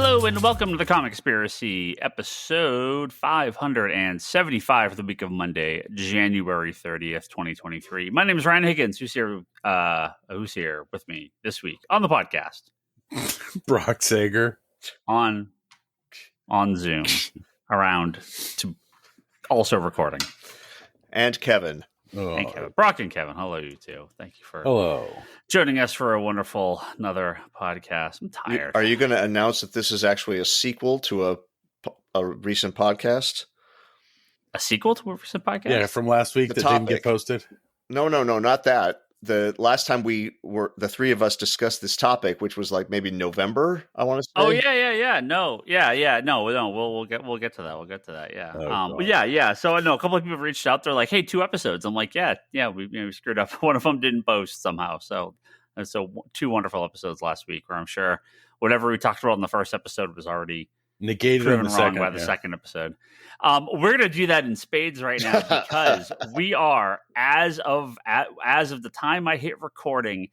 Hello and welcome to the Comic Conspiracy, episode 575 for the week of Monday, January 30th, 2023. My name is Ryan Higgins. Who's here with me this week on the podcast? Brock Sager. On Zoom, around to also recording. And Kevin. Oh. And Kevin. Brock and Kevin, hello you two. Thank you for joining us for a wonderful another podcast. I'm tired. Are you going to announce that this is actually a sequel to a recent podcast? A sequel to a recent podcast? Yeah, from last week that didn't get posted. No, not that. The last time the three of us discussed this topic, which was like maybe November, I want to say. Oh yeah. No. We'll get to that. We'll get to that. Yeah. Oh, So I know a couple of people have reached out. They're like, "Hey, 2 episodes." I'm like, "Yeah. We screwed up. One of them didn't post somehow." So 2 wonderful episodes last week, where I'm sure whatever we talked about in the first episode was already negated proven wrong by the second episode. We're gonna do that in spades right now because we are as of the time I hit recording,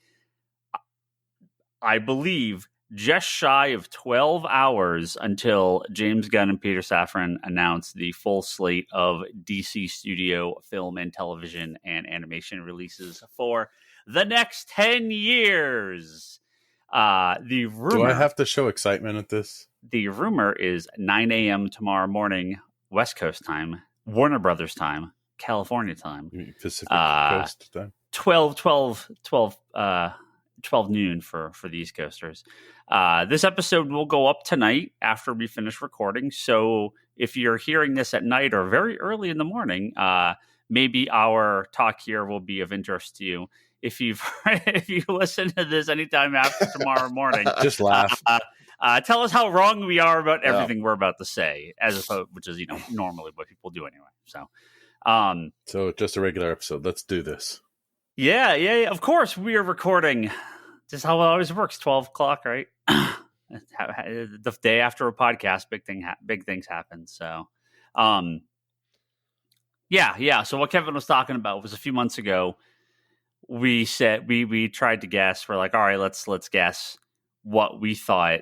I believe just shy of 12 hours until James Gunn and Peter Safran announced the full slate of DC Studio film and television and animation releases for the next 10 years. The rumor. Do I have to show excitement at this? The rumor is 9 a.m. tomorrow morning, West Coast time, Warner Brothers time, California time, Pacific Coast time. 12 noon for the East Coasters. This episode will go up tonight after we finish recording. So if you're hearing this at night or very early in the morning, maybe our talk here will be of interest to you. If you listen to this anytime after tomorrow morning, just laugh. Tell us how wrong we are about everything we're about to say, which is normally what people do anyway. So just a regular episode. Let's do this. Yeah. Of course, we are recording. Just how it always works. 12 o'clock, right? The day after a podcast, big things happen. So, yeah. So what Kevin was talking about was a few months ago. We said we tried to guess. We're like, all right, let's guess what we thought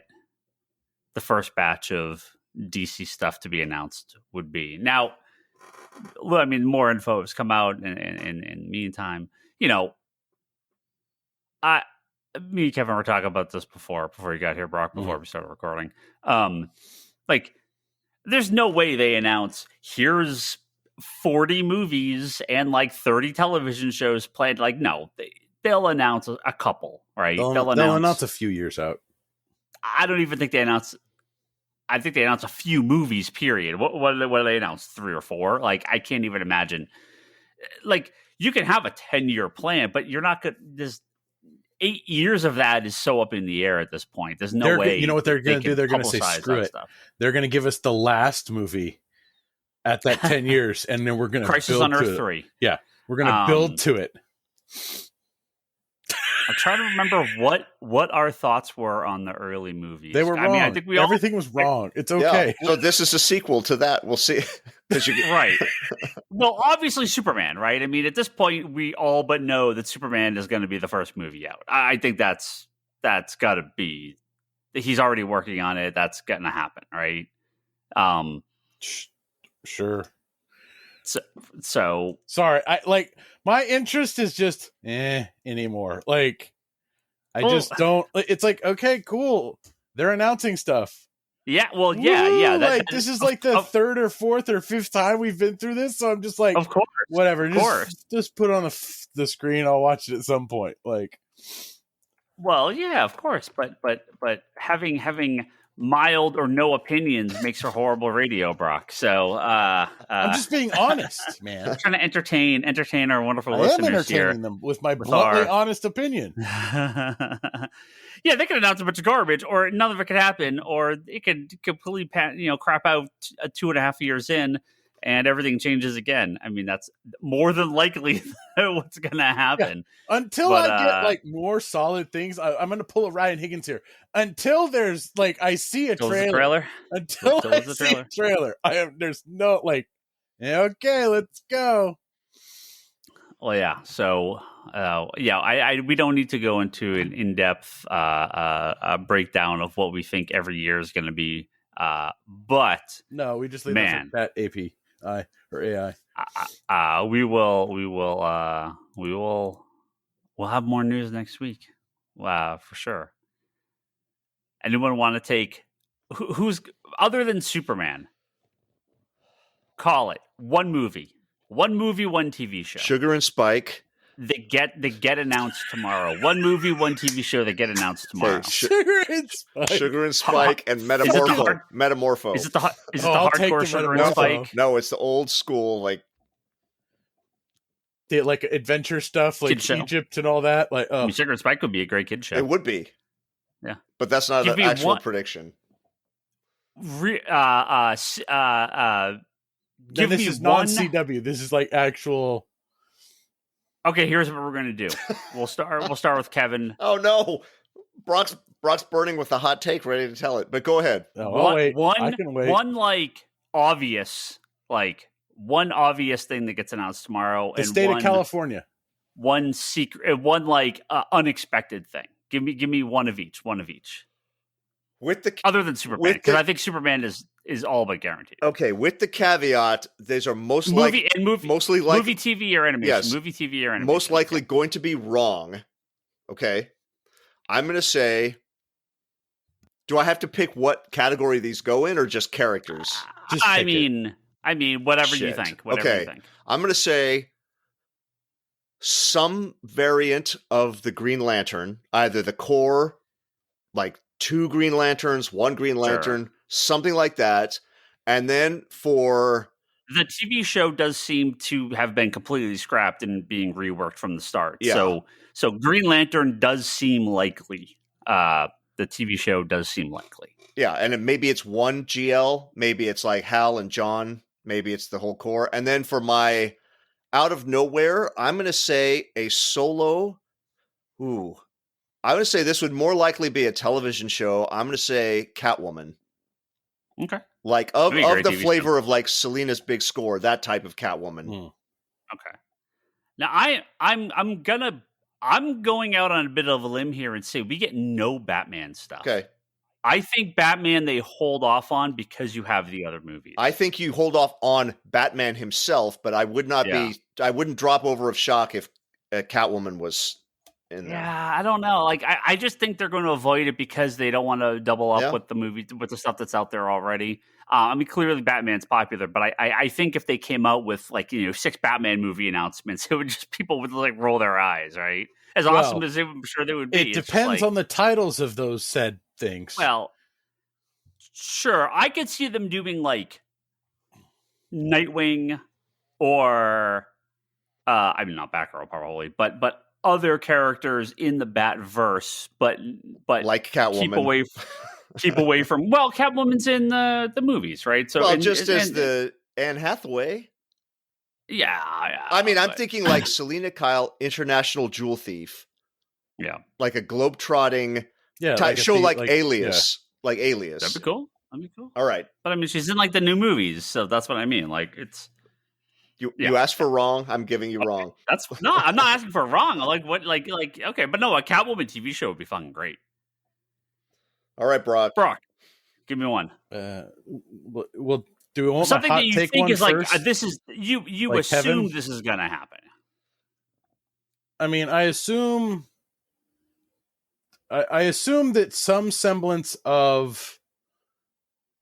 the first batch of DC stuff to be announced would be. Now, I mean, more info has come out in the meantime. Me and Kevin were talking about this before you got here, Brock, before we started recording. There's no way they announce, here's 40 movies and 30 television shows planned. No, they'll announce a couple, right? They'll announce a few years out. I don't even think they announce. I think they announce a few movies. Period. What do they announce? 3 or 4? I can't even imagine. You can have a 10-year plan, but you're not good. There's 8 years of that is so up in the air at this point. There's no way. You know what they're going to do? They're going to say, "Screw it." Stuff. They're going to give us the last movie at that 10 years, and then we're going to Crisis on Earth 3. Yeah, we're going to build to it. I'm trying to remember what our thoughts were on the early movies. They were wrong. I think everything was wrong. It's okay. Yeah. So this is a sequel to that. We'll see. Right. Well, obviously Superman, right? I mean, at this point, we all but know that Superman is going to be the first movie out. I think that's got to be. He's already working on it. That's going to happen, right? Sure. So sorry. My interest is just anymore. I just don't. It's okay, cool. They're announcing stuff. Yeah. Well, yeah. This is the third or fourth or fifth time we've been through this. So I'm just of course, whatever. Just put it on the screen. I'll watch it at some point. Well, yeah, of course. But having mild or no opinions makes for horrible radio, Brock. So I'm just being honest, man. I'm trying to entertain our wonderful I listeners am entertaining here them with my bluntly honest opinion. Yeah, they could announce a bunch of garbage, or none of it could happen, or it could completely crap out 2.5 years in, and everything changes again. I mean, that's more than likely what's going to happen. Yeah. Until I get more solid things, I'm going to pull a Ryan Higgins here. Until there's I see a trailer. Until I see a trailer, there's no okay, let's go. Well, yeah. So We don't need to go into an in-depth breakdown of what we think every year is going to be. But no, we just leave that API or AI. We'll have more news next week. For sure. Anyone want to take who's other than Superman? Call it one movie, one TV show. Sugar and Spike. They get announced tomorrow. One movie, one TV show that get announced tomorrow. Sugar and Spike and Metamorpho. Is it the hardcore Sugar and Spike? No, it's the old school the adventure stuff, like Egypt and all that. Sugar and Spike would be a great kid show. It would be. Yeah, but that's not an actual prediction. This is non-CW. This is actual. Okay, here's what we're gonna do. We'll start with Kevin. Oh no, Brock's burning with a hot take, ready to tell it. But go ahead. I can wait. One obvious thing that gets announced tomorrow. The state of California. One secret. One unexpected thing. Give me one of each. With the other than Superman, because I think Superman is all but guaranteed. Okay, with the caveat, these are mostly movie, TV, or animation. Yes, movie, TV, or animation. Most likely going to be wrong. Okay, I'm going to say. Do I have to pick what category these go in, or just characters? I mean, whatever you think. Okay, I'm going to say some variant of the Green Lantern, either the core, 2 Green Lanterns, 1 Green Lantern, something like that. And then for the TV show does seem to have been completely scrapped and being reworked from the start. Yeah. So Green Lantern does seem likely. The TV show does seem likely. Yeah, and maybe it's 1 GL, maybe it's Hal and John, maybe it's the whole core. And then for my out of nowhere, I'm going to say a solo. I would say this would more likely be a television show. I'm going to say Catwoman. Okay. Of the flavor show. Of Selena's Big Score, that type of Catwoman. Okay. Now I'm going out on a bit of a limb here and say we get no Batman stuff. Okay. I think Batman they hold off on because you have the other movies. I think you hold off on Batman himself, but I would not I wouldn't drop over of shock if Catwoman was. Yeah, I don't know. I just think they're going to avoid it because they don't want to double up with the movie, with the stuff that's out there already. Clearly Batman's popular, but I think if they came out with 6 Batman movie announcements, it would just people would roll their eyes, right? As awesome as I'm sure they would be. It depends on the titles of those said things. Well, sure, I could see them doing Nightwing or not Batgirl probably, but other characters in the Batverse, but like Catwoman. keep away from. Well, Catwoman's in the movies, right? So as the Anne Hathaway. Yeah. I'm thinking Selena Kyle, International Jewel Thief. Yeah, a globetrotting show Alias, Alias. That'd be cool. All right, but she's in the new movies, so that's what I mean. It's. You asked for wrong. I'm giving you wrong. I'm not asking for wrong. Okay, but no, a Catwoman TV show would be fucking great. All right, Brock, give me one. Well, do we want something my hot that you take think one is first? This is you assume Kevin? This is gonna happen. I assume that some semblance of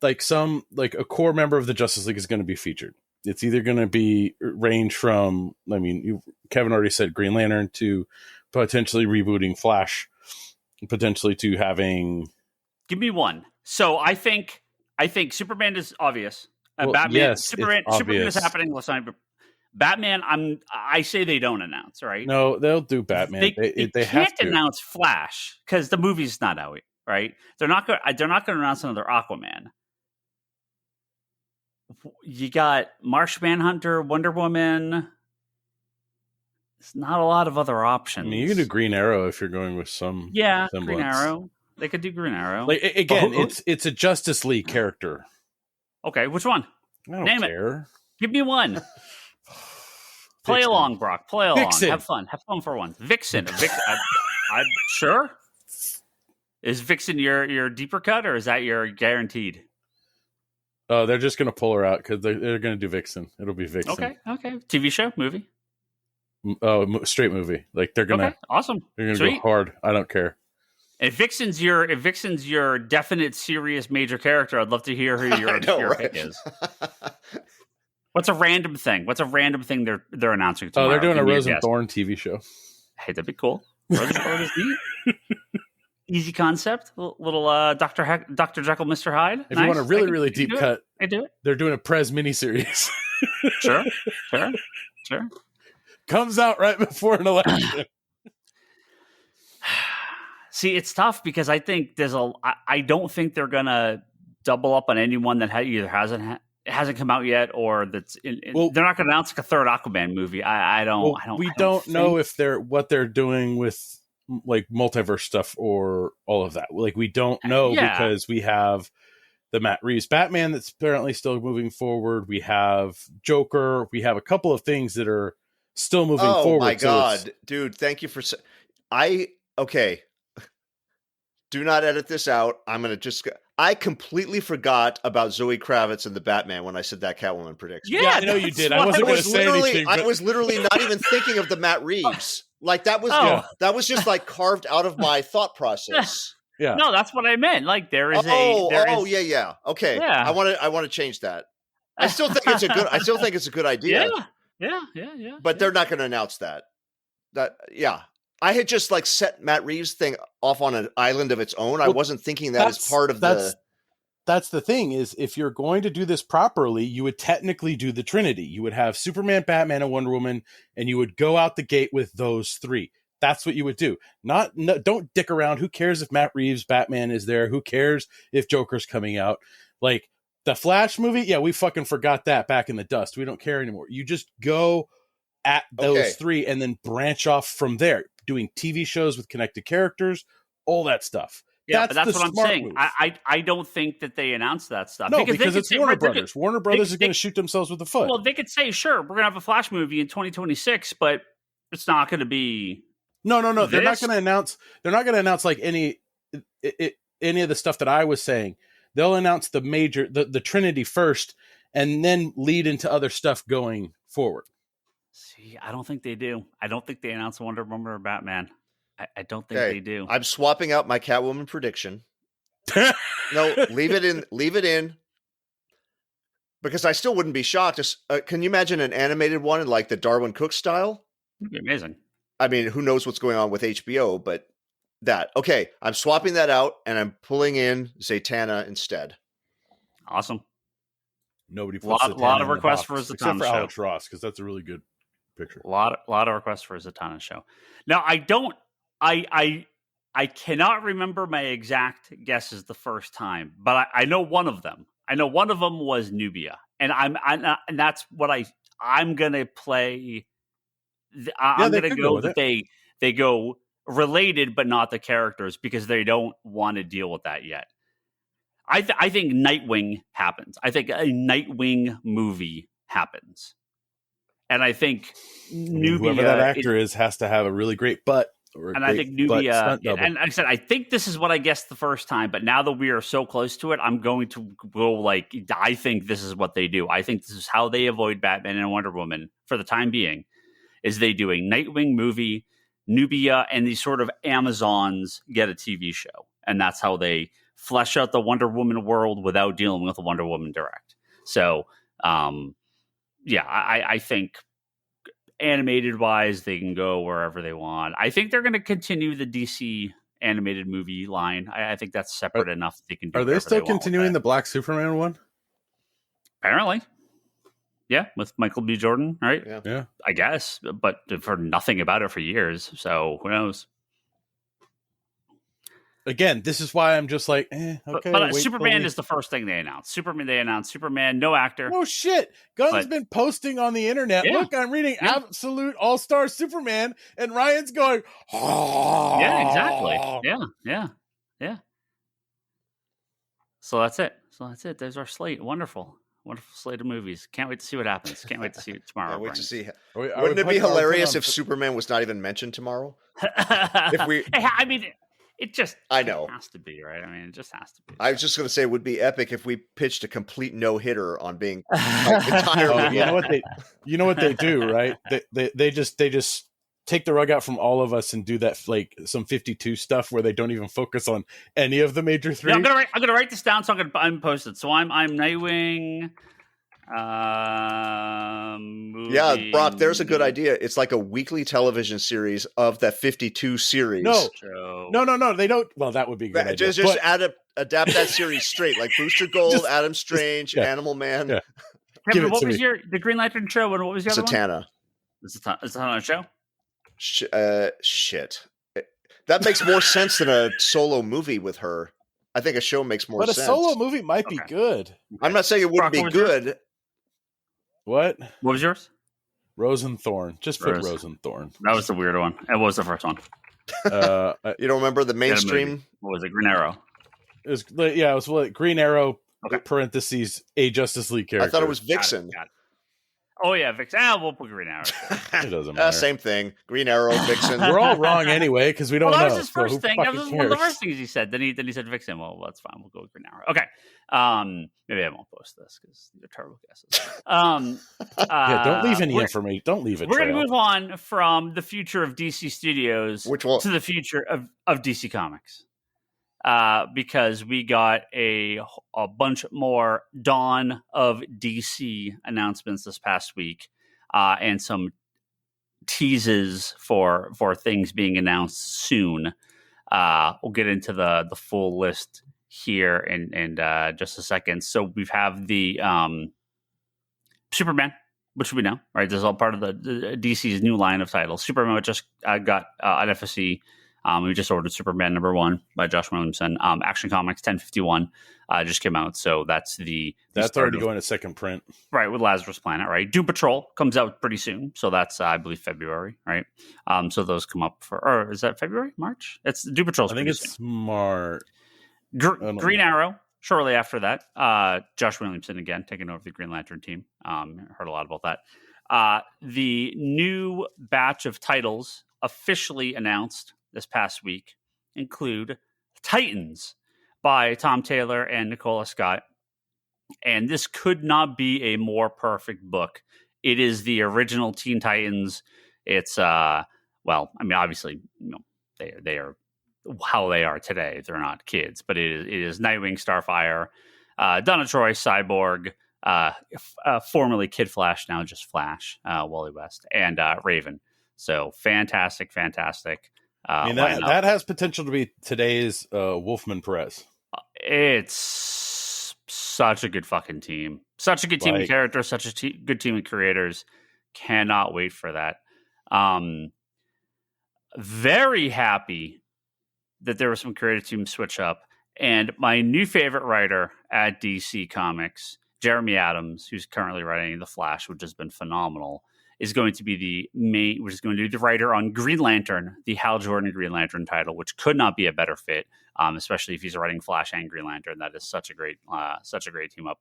a core member of the Justice League is going to be featured. It's either going to be range from, Kevin already said Green Lantern, to potentially rebooting Flash, potentially to having. Give me one. So I think Superman is obvious. Batman, yes, Superman is happening. Let's not. Batman, I say they don't announce, right? No, they'll do Batman. They can't have to announce Flash because the movie's not out, right? They're not going to announce another Aquaman. You got Martian Manhunter, Wonder Woman. There's not a lot of other options. You can do Green Arrow if you're going with some. Yeah, semblance. Green Arrow. They could do Green Arrow. Again, it's a Justice League character. Okay, which one? I don't Name care. It. Give me one. Play Vixen. along, Brock. Play along. Vixen. Have fun. Have fun for once. Vixen. I'm sure. Is Vixen your deeper cut, or is that your guaranteed? Oh, they're just gonna pull her out because they're gonna do Vixen. It'll be Vixen. Okay. TV show, movie. Oh, straight movie. Like they're gonna. Okay. Awesome. They're gonna Sweet. go hard. I don't care. If Vixen's your definite, serious, major character, I'd love to hear who your pick is. What's a random thing? They're announcing tomorrow? Oh, they're doing Give a me Rose and guess. Thorn TV show. Hey, that'd be cool. Rose and Thorn is neat. Easy concept. Little Dr. Jekyll, Mr. Hyde. If you want a really deep cut, I do it. They're doing a Prez miniseries. Sure. Comes out right before an election. See, it's tough because I think I don't think they're gonna double up on anyone that either hasn't come out yet, or that's they're not gonna announce like a third Aquaman movie. I don't. We don't know if what they're doing with like multiverse stuff or all of that. Like we don't know because we have the Matt Reeves Batman that's apparently still moving forward. We have Joker. We have a couple of things that are still moving forward. Oh my God, dude! Thank you for. Okay. Do not edit this out. I'm gonna I completely forgot about Zoe Kravitz and the Batman when I said that Catwoman prediction. Yeah, I know you did. I wasn't going to say anything. I was literally not even thinking of the Matt Reeves. Like that was just like carved out of my thought process. Yeah. No, that's what I meant. Like there is yeah. Okay. Yeah. I want to change that. I still think it's a good idea. Yeah. But they're not going to announce that. I had just like set Matt Reeves thing off on an island of its own. I wasn't thinking that as part of That's the thing is, if you're going to do this properly, you would technically do the Trinity. You would have Superman, Batman, and Wonder Woman, and you would go out the gate with those three. That's what you would do. Don't dick around. Who cares if Matt Reeves Batman is there? Who cares if Joker's coming out? Like the Flash movie, yeah, we fucking forgot that back in the dust. We don't care anymore. You just go at those three and then branch off from there, doing TV shows with connected characters, all that stuff. Yeah, but that's what I'm saying. I don't think that they announced that stuff. No, because it's Warner Brothers. Warner Brothers is going to shoot themselves with the foot. Well, they could say, sure, we're going to have a Flash movie in 2026, but it's not going to be. No. They're not going to announce. They're not going to announce like any of the stuff that I was saying. They'll announce the Trinity first, and then lead into other stuff going forward. See, I don't think they do. I don't think they announce Wonder Woman or Batman. I don't think they do. I'm swapping out my Catwoman prediction. No, leave it in. Because I still wouldn't be shocked. Can you imagine an animated one in like the Darwin Cook style? It'd be amazing. I mean, who knows what's going on with HBO, but that. Okay, I'm swapping that out, and I'm pulling in Zatanna instead. Awesome. Nobody puts a lot of requests for a Zatanna except for show. Alex Ross, because that's a really good picture. A lot of requests for a Zatanna show. Now, I cannot remember my exact guesses the first time, but I know one of them. I know one of them was Nubia, and and that's what I'm gonna play. I'm gonna go that they go related, but not the characters, because they don't want to deal with that yet. I think Nightwing happens. I think a Nightwing movie happens, and I think Nubia, whoever that actor is, has to have a really great butt. And I think Nubia, and like I said, I think this is what I guessed the first time, but now that we are so close to it, I'm going to go like, I think this is what they do. I think this is how they avoid Batman and Wonder Woman for the time being, is they do a Nightwing movie, Nubia and these sort of Amazons get a TV show. And that's how they flesh out the Wonder Woman world without dealing with the Wonder Woman direct. So, I think animated wise, they can go wherever they want. I think they're going to continue the DC animated movie line. I think that's separate enough that they can do. Are they still continuing the Black Superman one? Apparently. Yeah, with Michael B. Jordan, right? Yeah. I guess, but I've heard nothing about it for years, so who knows? Again, this is why I'm just like, okay. But Superman is the first thing they announced. They announced Superman, no actor. Oh, shit. Gunn's been posting on the internet. Yeah. Look, I'm reading Absolute All-Star Superman, and Ryan's going, oh. Yeah, exactly. Yeah. So that's it. There's our slate. Wonderful. wonderful slate of movies. Can't wait to see what happens. Can't wait to see it tomorrow. Can't wait to see. Are we Wouldn't it be putting our hilarious put if on- Superman was not even mentioned tomorrow? If we- I mean, it just I know. it has to be, right? I mean, it just has to be. I was just going to say it would be epic if we pitched a complete no-hitter on being entirely. Oh, you know what they do, right? They just take the rug out from all of us and do that like some 52 stuff where they don't even focus on any of the major three. Yeah, I'm gonna write this down, so I'm post it. So I'm Nightwing. Movie. Yeah, Brock, there's a good idea. It's like a weekly television series of that 52 series. No, show. no, they don't. Well, that would be a good. idea. Just adapt that series straight, like Booster Gold, Adam Strange, Animal Man. Yeah. Kevin, what was the Green Lantern show? And what was the other Satana. one? Satana show? Shit. That makes more sense than a solo movie with her. I think a show makes more sense. But a solo movie might be good. I'm not saying it wouldn't Brock, be good. What was yours? Rose and Thorn. Just put Rose and Thorn. That was the weird one. What was the first one? You don't remember the mainstream? What was it? Green Arrow. It was like Green Arrow, parentheses, a Justice League character. I thought it was Vixen. Got it. Oh, yeah, Vixen. We'll put Green Arrow. It doesn't matter. Same thing. Green Arrow, Vixen. We're all wrong anyway because we don't know. That was his first so thing. That was one of the first things he said. Then he said Vixen. Well, that's fine. We'll go with Green Arrow. Okay. Maybe I won't post this because they're terrible guesses. Don't leave any information. Don't leave it. We're going to move on from the future of DC Studios to the future of DC Comics. Because we got a bunch more Dawn of DC announcements this past week, and some teases for things being announced soon. We'll get into the full list here in just a second. So we have the Superman, which we know, right? This is all part of the DC's new line of titles. Superman, which just got an FSC. We just ordered Superman #1 by Josh Williamson. Action Comics 1051 just came out, so that's already going to second print, right? With Lazarus Planet, right? Doom Patrol comes out pretty soon, so that's I believe February, right? So those come up or is that February, March? It's Doom Patrol. I think it's March. Green Arrow shortly after that. Josh Williamson again taking over the Green Lantern team. Heard a lot about that. The new batch of titles officially announced this past week include Titans by Tom Taylor and Nicola Scott. And this could not be a more perfect book. It is the original Teen Titans. It's obviously, they are how they are today. They're not kids, but it is Nightwing, Starfire, Donna Troy, Cyborg, formerly Kid Flash, now just Flash, Wally West, and Raven. So fantastic. That has potential to be today's Wolfman Perez. It's such a good fucking team. Such a good team of characters, such a good team of creators. Cannot wait for that. Very happy that there was some creative team switch up. And my new favorite writer at DC Comics, Jeremy Adams, who's currently writing The Flash, which has been phenomenal, is going to be the writer on Green Lantern, the Hal Jordan Green Lantern title, which could not be a better fit, especially if he's writing Flash and Green Lantern. That is such a great team up.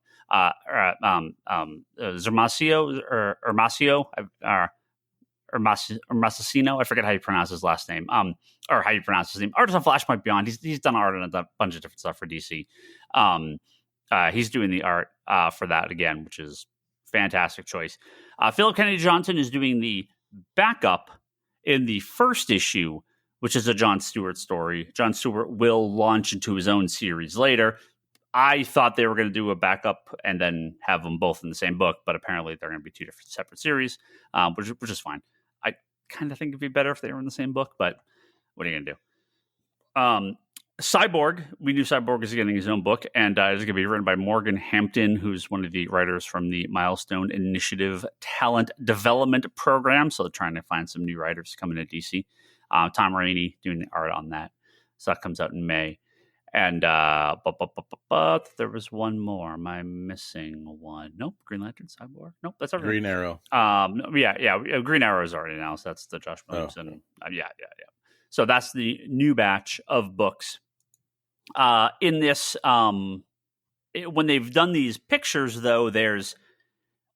Zermasio or Masacino, I forget how you pronounce his last name, or how you pronounce his name. Artist on Flashpoint Beyond. He's done art on a bunch of different stuff for DC. He's doing the art for that again, which is fantastic choice. Philip Kennedy Johnson is doing the backup in the first issue, which is a John Stewart story. John Stewart will launch into his own series later. I thought they were going to do a backup and then have them both in the same book, but apparently they're going to be two different separate series, which is fine. I kind of think it'd be better if they were in the same book, but what are you going to do? Cyborg, we knew Cyborg is getting his own book, and it's going to be written by Morgan Hampton, who's one of the writers from the Milestone Initiative Talent Development Program. So they're trying to find some new writers coming to DC. Tom Rainey doing the art on that. So that comes out in May. And but there was one more. Am I missing one? Nope. Green Lantern, Cyborg. Nope, that's everything. Green Arrow. Yeah. Green Arrow is already announced. That's the Josh Williamson. Yeah. So that's the new batch of books. In this when they've done these pictures, though, there's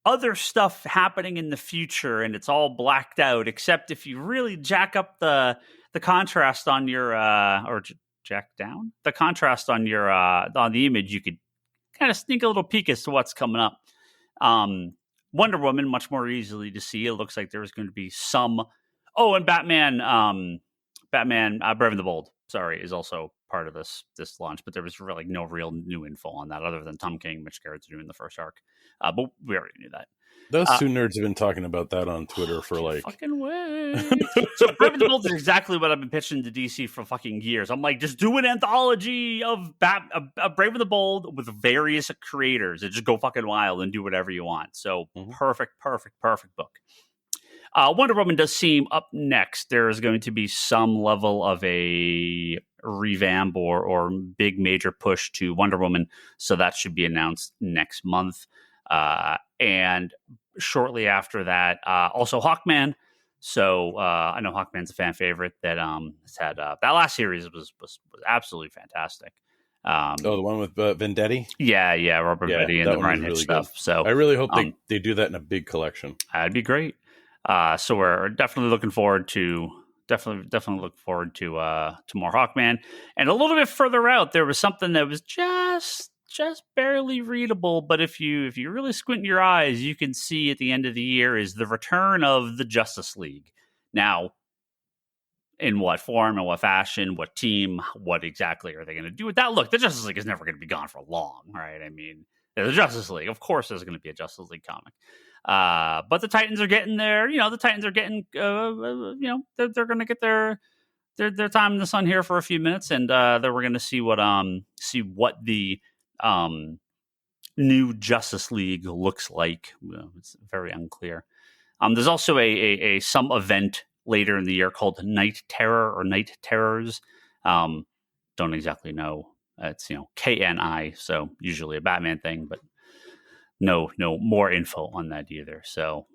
other stuff happening in the future, and it's all blacked out. Except if you really jack up the contrast on your jack down the contrast on your on the image, you could kind of sneak a little peek as to what's coming up. Wonder Woman, much more easily to see. It looks like there's going to be some. Oh, and Batman, Brave and the Bold, sorry, is also part of this launch. But there was really no real new info on that, other than Tom King, Mitch Garrett's doing the first arc. But we already knew that. Those two nerds have been talking about that on Twitter for like fucking way. So Brave and the Bold is exactly what I've been pitching to DC for fucking years. I'm like, just do an anthology of Brave and the Bold with various creators and just go fucking wild and do whatever you want. So perfect book. Wonder Woman does seem up next. There is going to be some level of a revamp or big major push to Wonder Woman. So that should be announced next month. And shortly after that, also Hawkman. So I know Hawkman's a fan favorite that has had that last series was absolutely fantastic. the one with Vendetti? Yeah, Robert Vendetti and the Ryan Higgins stuff. Good. So I really hope they do that in a big collection. That'd be great. So we're definitely looking forward to more Hawkman. And a little bit further out, there was something that was just barely readable, but if you really squint your eyes, you can see at the end of the year is the return of the Justice League. Now, in what form and what fashion, what team, what exactly are they going to do with that? Look, the Justice League is never going to be gone for long, right? I mean, the Justice League, of course, there's going to be a Justice League comic. But the Titans are getting there. The Titans are getting, they're going to get their time in the sun here for a few minutes, and then we're going to see what the new Justice League looks like. It's very unclear. There's also a some event later in the year called Night Terror or Night Terrors. Don't exactly know. It's KNI, so usually a Batman thing, but no more info on that either. So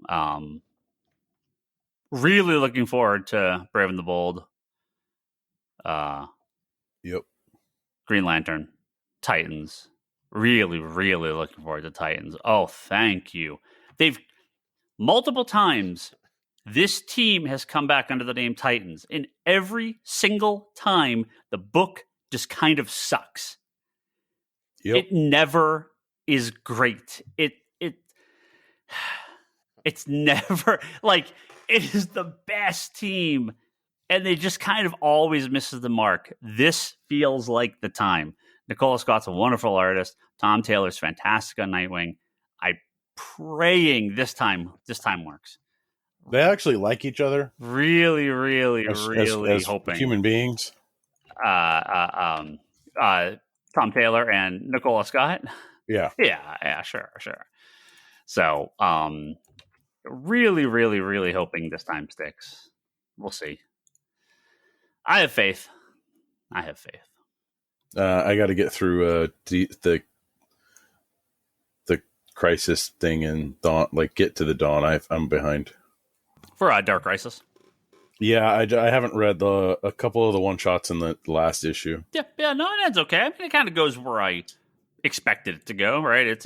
really looking forward to Brave and the Bold. Yep. Green Lantern, Titans. Really, really looking forward to Titans. Oh, thank you. They've multiple times. This team has come back under the name Titans, and every single time the book just kind of sucks. Yep. It never is great. It's never like it is the best team, and they just kind of always misses the mark. This feels like the time. Nicola Scott's a wonderful artist. Tom Taylor's fantastic on Nightwing. I'm praying this time works. They actually like each other. Really, really, as hoping. Human beings. Tom Taylor and Nicola Scott. Yeah. Yeah, sure. So, really, really, really hoping this time sticks. We'll see. I have faith. I got to get through the Crisis thing and Dawn. Like get to the Dawn. I'm behind. For Dark Crisis. Yeah, I haven't read a couple of the one shots in the last issue. Yeah, no, that's okay. I mean, it kind of goes where I expected it to go, right? It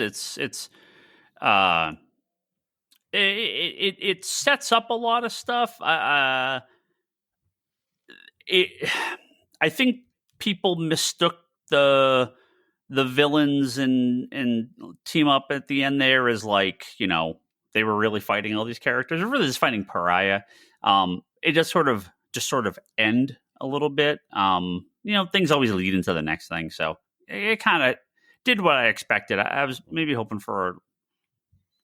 sets up a lot of stuff. I think people mistook the villains and team up at the end there as like, they were really fighting all these characters. They're really just fighting Pariah. It just sort of end a little bit. Things always lead into the next thing. So it kind of did what I expected. I was maybe hoping for a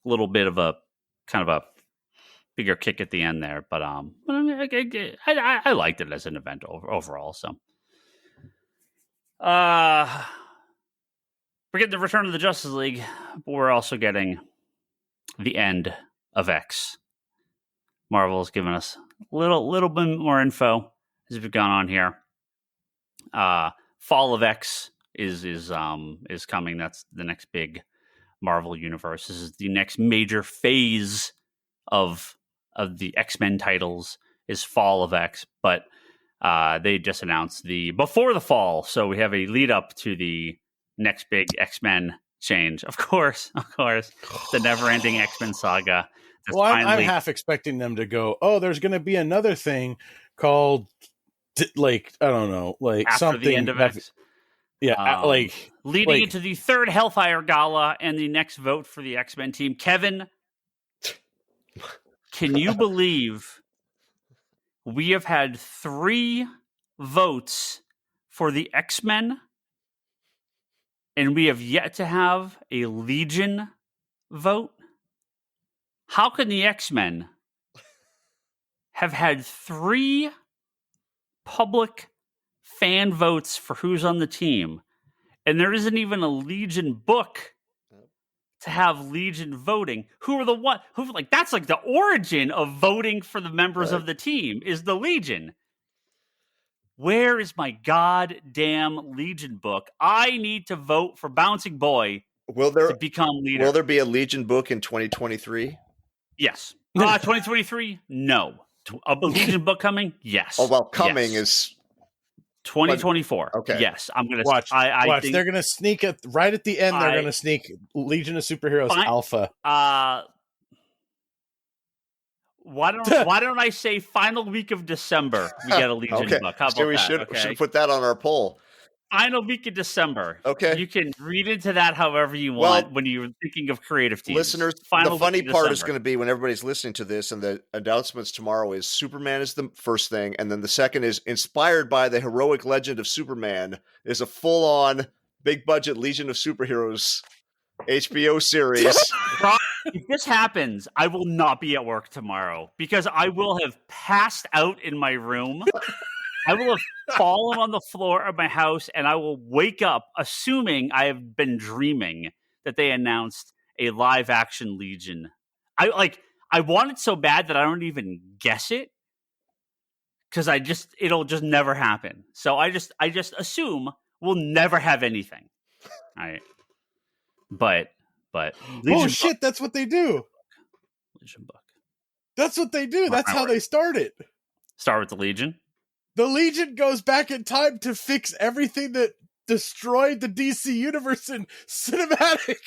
little bit of a kind of a bigger kick at the end there, but I liked it as an event overall. So, we're getting the return of the Justice League, but we're also getting the end of X. Marvel has given us a little bit more info as we've gone on here. Fall of X is coming. That's the next big Marvel universe. This is the next major phase of the X-Men titles is Fall of X, but they just announced the Before the Fall, so we have a lead up to the next big X-Men change. Of course. The never-ending X-Men saga. Well, I'm half expecting them to go, oh, there's going to be another thing called, like, I don't know, like after something. the end of X. Yeah, leading into the third Hellfire Gala and the next vote for the X-Men team. Kevin, can you believe we have had 3 votes for the X-Men, and we have yet to have a Legion vote? How can the X-Men have had 3 public fan votes for who's on the team, and there isn't even a Legion book to have Legion voting? Who are the one who, like, that's like the origin of voting for the members of the team is the Legion. Where is my goddamn Legion book? I need to vote for Bouncing Boy to become leader. Will there be a Legion book in 2023? Yes. 2023? No. A Legion book coming? Yes. Oh, well, coming is 2024. Okay. Yes. I'm going to watch. I think they're going to sneak it right at the end. They're going to sneak Legion of Superheroes Alpha. Why don't I say final week of December we get a Legion book? How about we that? should put that on our poll. Final week of December. Okay. You can read into that however you want when you're thinking of creative teams. Listeners, the funny part is going to be when everybody's listening to this, and the announcements tomorrow is Superman is the first thing, and then the second is inspired by the heroic legend of Superman is a full-on big-budget Legion of Superheroes HBO series. If this happens, I will not be at work tomorrow because I will have passed out in my room. I will have fallen on the floor of my house, and I will wake up assuming I have been dreaming that they announced a live-action Legion. I want it so bad that I don't even guess it because it'll just never happen. So I just assume we'll never have anything. All right, but Legion book. That's what they do. Legion book. That's what they do. That's how they start it. Start with the Legion. The Legion goes back in time to fix everything that destroyed the DC universe in cinematic.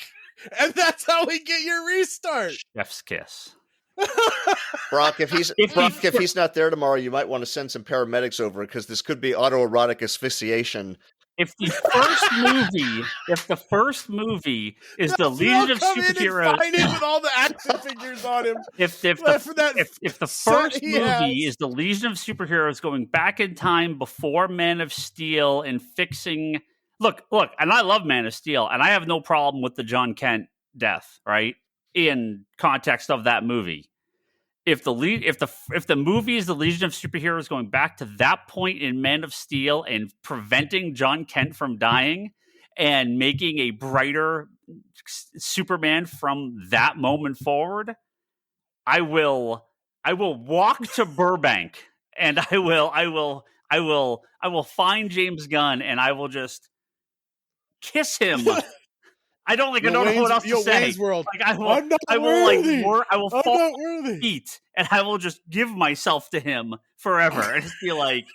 And that's how we get your restart. Chef's kiss. Brock, if he's not there tomorrow, you might want to send some paramedics over because this could be autoerotic asphyxiation. If the first movie is the Legion of Superheroes, with all the action figures on him. If the first movie is the Legion of Superheroes going back in time before Man of Steel and fixing, look, and I love Man of Steel, and I have no problem with the John Kent death, right? In context of that movie. If the movie is the Legion of Superheroes going back to that point in Man of Steel and preventing John Kent from dying and making a brighter Superman from that moment forward, I will walk to Burbank and I will find James Gunn and I will just kiss him. I don't know what else to say. World. Like I will fall feet, and I will just give myself to him forever, and just be like,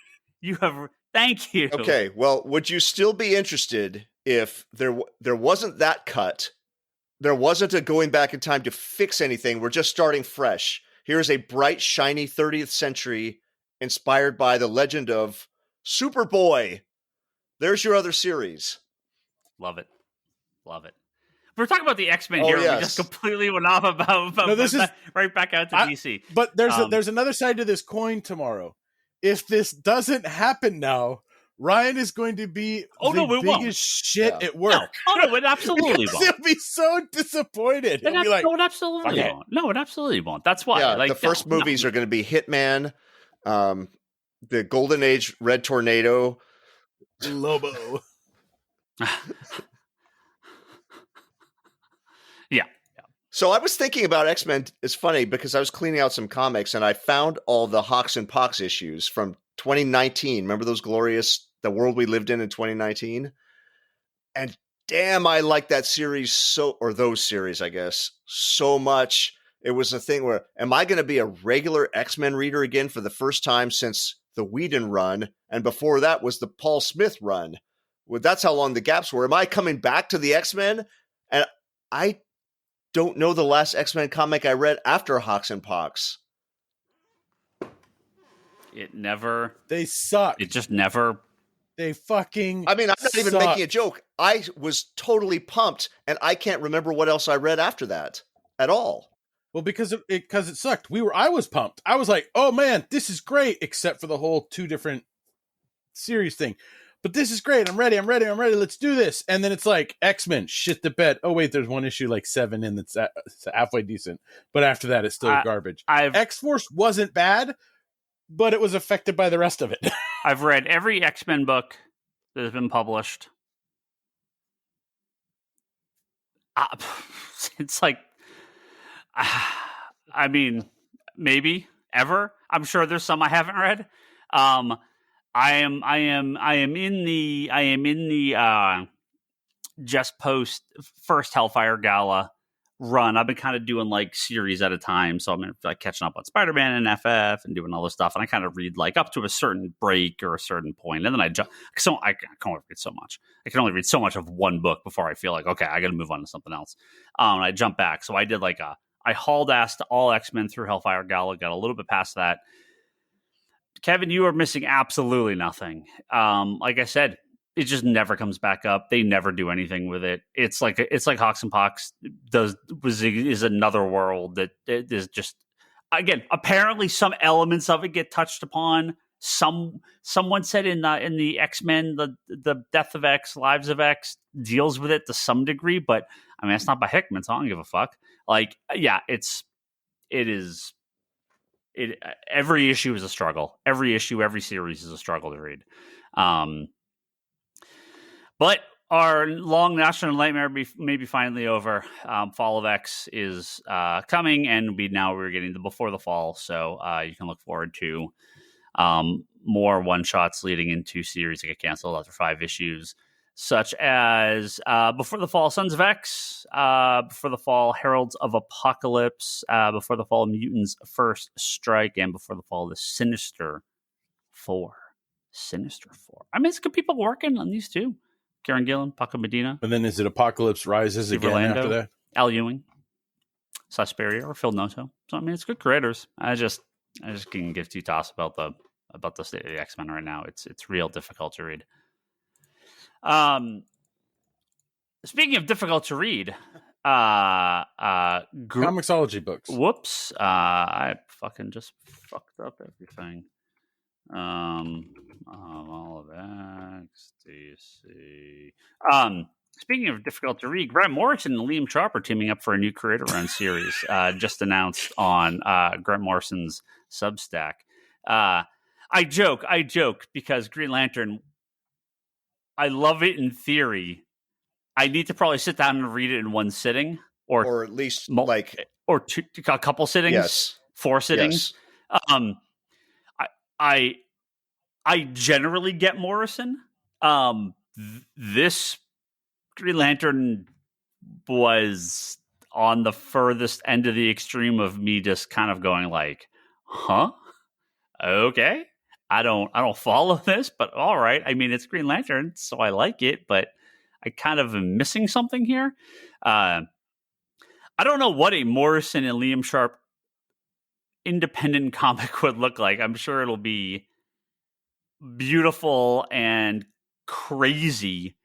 thank you. Okay, well, would you still be interested if there wasn't that cut? There wasn't a going back in time to fix anything. We're just starting fresh. Here's a bright, shiny 30th century inspired by the legend of Superboy. There's your other series. Love it. We're talking about the X-Men here. Yes. We just completely went off about right back out to DC. But there's another side to this coin tomorrow. If this doesn't happen now, Ryan is going to be biggest shit at work. No, it absolutely won't. He'll be so disappointed. He'll be like, no, it absolutely won't. No, it absolutely won't. That's why. Yeah, the first movies are going to be Hitman, the Golden Age Red Tornado, Lobo. Yeah. So I was thinking about X-Men. It's funny because I was cleaning out some comics and I found all the Hawks and Pox issues from 2019. Remember those glorious, the world we lived in 2019? And damn, I like that series or those series, I guess, so much. It was a thing where, am I going to be a regular X-Men reader again for the first time since the Whedon run? And before that was the Paul Smith run. Well, that's how long the gaps were. Am I coming back to the X-Men? I don't know the last X-Men comic I read after Hawks and Pox. They suck. It just never. They fucking. I mean, I'm not even making a sucked. joke. I was totally pumped, and I can't remember what else I read after that at all. Well, because it sucked. I was pumped. I was like, oh man, this is great, except for the whole 2 different series thing. But this is great. I'm ready. Let's do this. And then it's like X-Men, shit the bed. Oh wait, there's one issue like 7 in that's halfway decent. But after that, it's still garbage. X-Force wasn't bad, but it was affected by the rest of it. I've read every X-Men book that has been published. It's like, I mean, maybe ever. I'm sure there's some I haven't read. I am in the just post first Hellfire Gala run. I've been kind of doing like series at a time, so I'm like catching up on Spider-Man and FF and doing all this stuff. And I kind of read like up to a certain break or a certain point, and then I jump. So I can only read so much. I can only read so much of one book before I feel like, okay, I got to move on to something else. And I jump back. So I did like I hauled ass to all X-Men through Hellfire Gala. Got a little bit past that. Kevin, you are missing absolutely nothing. Like I said, it just never comes back up. They never do anything with it. It's like Hawks and Pox is another world that is just, again, apparently some elements of it get touched upon. Someone said in the X-Men, the Death of X, Lives of X deals with it to some degree, but I mean it's not by Hickman, so I don't give a fuck. Like, yeah, it is. Every issue is a struggle. Every issue, every series is a struggle to read. But our long national nightmare may be finally over. Fall of X is coming, and we're getting the Before the Fall, so you can look forward to more one-shots leading into series that get canceled after 5 issues, such as Before the Fall, Sons of X, Before the Fall, Heralds of Apocalypse, Before the Fall, Mutants First Strike, and Before the Fall, the Sinister Four. I mean, it's good people working on these too. Karen Gillan, Paco Medina. And then is it Apocalypse Rises again Orlando, after that? Al Ewing, Suspiria, or Phil Noto. So I mean, it's good creators. I just can give 2 toss about the state of the X-Men right now. It's real difficult to read. Speaking of difficult to read, Comixology books. Whoops. I fucking just fucked up everything. All of X, DC. Speaking of difficult to read, Grant Morrison and Liam Sharp are teaming up for a new creator-run series, just announced on Grant Morrison's Substack. I joke because Green Lantern, I love it in theory. I need to probably sit down and read it in one sitting, or at least or a couple sittings, yes, 4 sittings. Yes. I generally get Morrison. This Green Lantern was on the furthest end of the extreme of me just kind of going like, huh? Okay. I don't follow this, but all right. I mean, it's Green Lantern, so I like it, but I kind of am missing something here. I don't know what a Morrison and Liam Sharp independent comic would look like. I'm sure it'll be beautiful and crazy.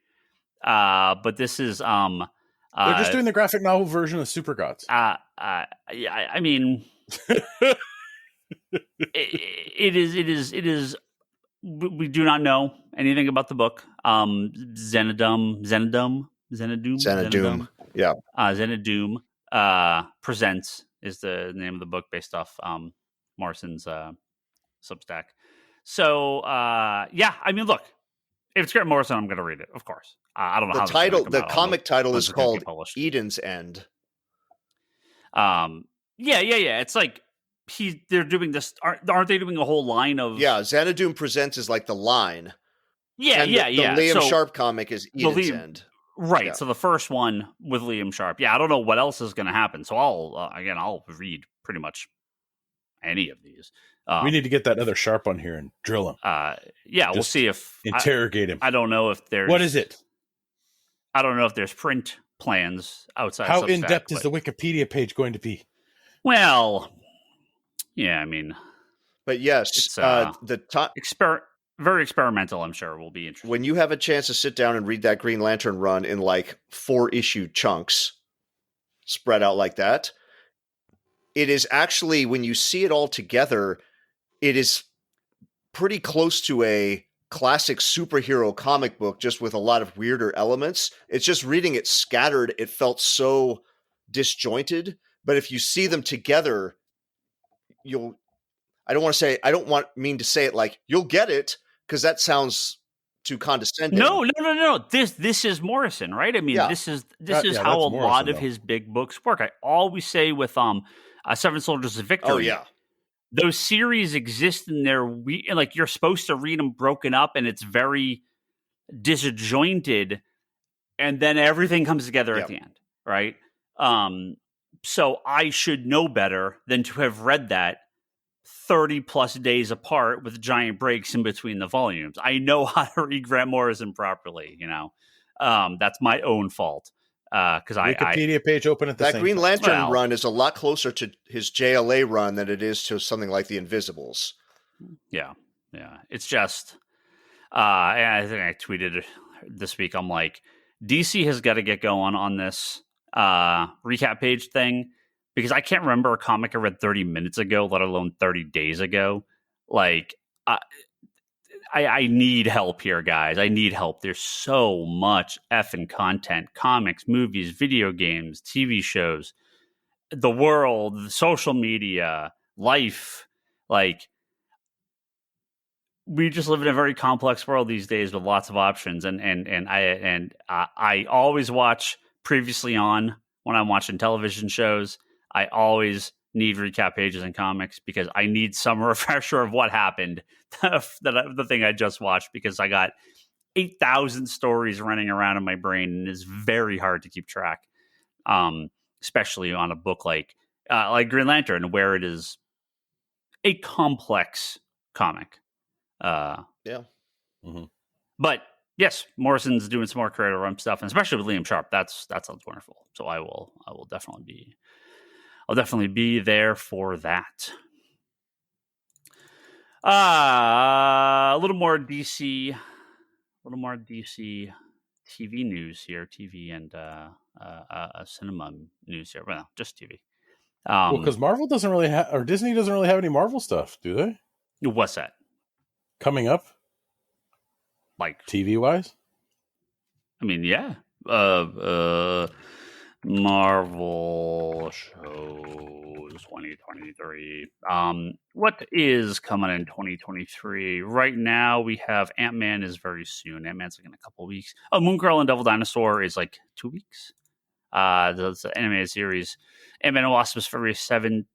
But this is they're just doing the graphic novel version of Super Gods. Yeah, I mean it is we do not know anything about the book. Xanadoom. Yeah. Xanadoom Presents is the name of the book based off Morrison's Substack. So yeah, I mean, look, if it's Grant Morrison, I'm going to read it, of course. I don't know how the comic title is called Eden's End. Yeah. It's like they're doing this. Aren't they doing a whole line of? Yeah, Xanadoom Presents is like the line. Yeah, and the Liam Sharp comic is Eden's End. Right. Yeah. So the first one with Liam Sharp. Yeah, I don't know what else is going to happen. So I'll read pretty much any of these. We need to get that other Sharp on here and drill him. Yeah, we'll see if interrogate him. I don't know if there's what is it. I don't know if there's print plans outside. How Substack, in depth is the Wikipedia page going to be? Well, yeah, I mean, But yes, it's the time very experimental. I'm sure will be interesting. when you have a chance to sit down and read that Green Lantern run in like 4-issue chunks, spread out like that. It is actually, when you see it all together, it is pretty close to a classic superhero comic book, just with a lot of weirder elements. It's just reading it scattered, it felt so disjointed. But if you see them together, I don't mean to say it like you'll get it, because that sounds too condescending. No. This is Morrison, right? I mean, this is how a lot of his big books work. I always say with Seven Soldiers of Victory. Oh yeah, those series exist in their like you're supposed to read them broken up, and it's very disjointed, and then everything comes together at the end, right? So I should know better than to have read that 30 plus days apart with giant breaks in between the volumes. I know how to read Grant Morrison properly, that's my own fault. Because Wikipedia page open at the same that Green Lantern time. run is a lot closer to his JLA run than it is to something like the Invisibles. Yeah. It's just, I think I tweeted this week. I'm like, DC has got to get going on this recap page thing, because I can't remember a comic I read 30 minutes ago, let alone 30 days ago. Like, I need help here, guys. I need help. There's so much effing content, comics, movies, video games, TV shows, the world, social media, life. Like, we just live in a very complex world these days with lots of options. And I always watch previously on when I'm watching television shows. I always need recap pages in comics because I need some refresher of what happened. The thing I just watched, because I got 8,000 stories running around in my brain, and it's very hard to keep track, especially on a book like Green Lantern, where it is a complex comic. But yes, Morrison's doing some more creative run stuff, and especially with Liam Sharp. That sounds wonderful. So I will definitely be there for that. A little more DC TV news here, TV and cinema news here. Well, just TV. Well, because Marvel doesn't really have, or Disney doesn't really have any Marvel stuff, do they? What's that? Coming up? Like TV wise? I mean, yeah. Marvel shows 2023. What is coming in 2023? Right now we have Ant-Man is very soon. Ant-Man's like in a couple weeks. Oh, Moon Girl and Devil Dinosaur is like 2 weeks. That's the animated series. Ant-Man and Wasp is February 17th.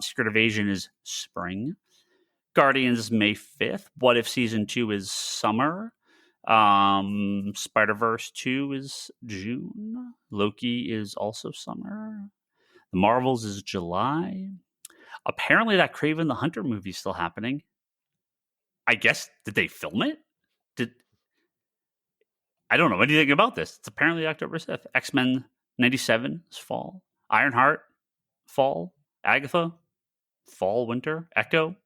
Secret Invasion is spring. Guardians is May 5th. What If Season 2 is summer. Spider-Verse 2 is June. Loki is also summer. The Marvels is July. Apparently that Kraven the Hunter movie is still happening. I guess, did they film it? I don't know anything about this. It's apparently October 5th. X-Men 97 is fall. Ironheart, fall. Agatha, fall, winter. Echo,